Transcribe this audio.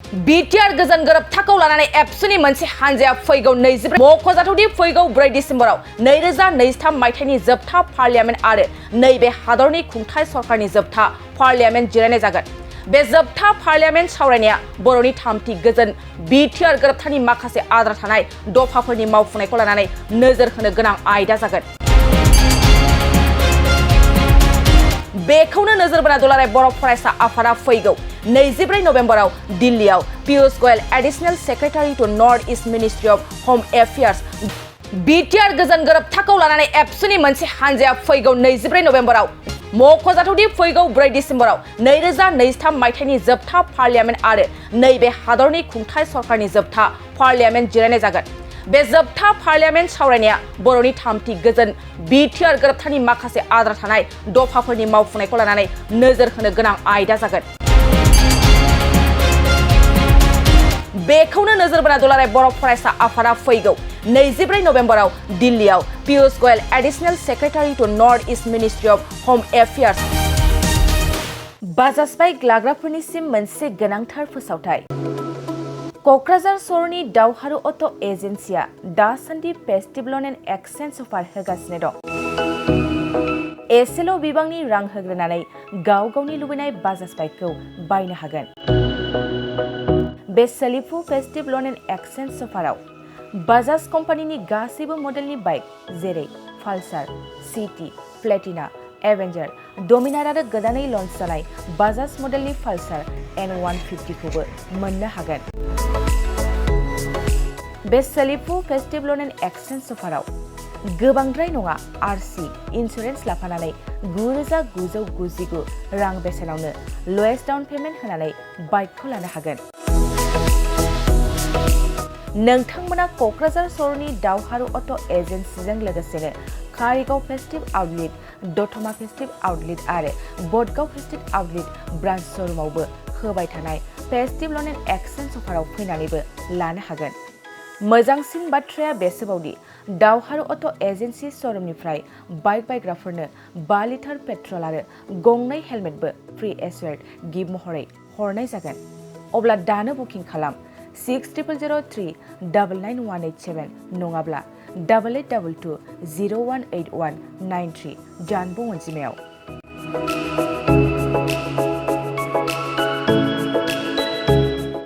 BTR गोजोन गोरोबथाखौ लानानै एबसुनि मोनसे हानजाया फैगौ 24 मख'जाथावदि फैगौ 4 डिसेम्बराव 2023 मायथाइनि जोबथा पार्लियामेन्ट आरो नैबे हादरनि खुंथाय सरकारनि जोबथा पार्लियामेन्ट जिरायनाय जागोन। बे जोबथा पार्लियामेन्ट सावरायनाया बर'नि थामथि गोजोन बिटिआर गोरोबथानि माखासे आद्रा थानाय दफाफोरनि मावफुंनायखौ लानानै नोजोर होनो गोनां आयदा जागोन। बेखौनो नोजोर बोना दुलाराय बर' फरायसा आफादा फैगौ 24 नभेम्बराव दिल्लीआव Piyush Goyal additional secretary to north east ministry of home affairs BTR गोजोन गोरोबथाखौ लानानै एबसुनि मोनसे हानजाया फैगौ 24 नभेम्बराव मख'जाथावदि फैगौ 4 डिसेम्बराव 2023 मायथाइनि जोबथा पार्लियामेन्ट आरो नैबे हादरनि खुंथाय सरकारनि जोबथा पार्लियामेन्ट जिरायनाय जागोन। बे जोबथा पार्लियामेन्ट सावरायनाया बर'नि थामथि गोजोन बिटिआर गोरोबथानि माखासे आद्रा थानाय दफाफोरनि मावफुंनायखौ लानानै नोजोर होनो गोनां आयदा जागोन। बेखौनो नोजोर बोना दुलाराय बर' फरायसा आफादा फैगौ 24 नभेम्बराव दिल्लीआव Piyush Goyal additional secretary to north east ministry of home affairs Bajaj bike लाग्राफोरनिसिम मोनसे गोनांथार फोसावथाय। क'क्राझार सहरनि दावहारु अट' एजेन्सिया दासान्दि festive loan and exchange offer होगासिनो दं। एसेल' बिबांनि रां होग्रोनानै गाव गावनि लुबैनाय बाजाज बाइकखौ बायनो हागोन। बे सोलिफु फेस्टिभ ल'न एन्ड एक्सचेन्ज अफाराव बाजाज कम्पानिनि गासैबो मडेलनि बाइक जेरै पालसार, सिटी, प्लेटिना, एवेन्जार, डमिनार आरो गोदानै लन्च जानाय बाजाज मडेलनि पालसार N150 खौबो मोननो हागोन। बे सोलिफु फेस्टिभ ल'न एन्ड एक्सचेन्ज अफाराव गोबांद्राय नङा आरसि इन्सुरेन्स लाफानानै 9,999 रां बेसेनावनो ल'एस्ट डाउन पेमेन्ट होनानै बाइकखौ लानो हागोन। नोंथांमोना क'क्राझार सहरनि दावहारु अट' एजेन्सिजों लोगोसेनो कारिगाव फेस्टिभ आउटलेट, दतमा फेस्टिभ आउटलेट आरो बडगाव फेस्टिभ आउटलेट ब्रान्च श'रुमावबो होबाय थानाय फेस्टिभ ल'न एन्ड एक्सचेन्ज अफाराव फैनानैबो लानो हागोन। मोजांसिन बाथ्राया बेसोबावदि दावहारु अट' एजेन्सि श'रुमनिफ्राय बाइक बायग्राफोरनो 5 लिटार पेट्रल आरो गंनै हेलमेटबो फ्रि एसुरेड गिफ्ट महरै हरनाय जागोन। अब्ला दानो बुकिं खालाम 6003 99187 नङाब्ला 8822 018193 जानबुं अनजिमायाव।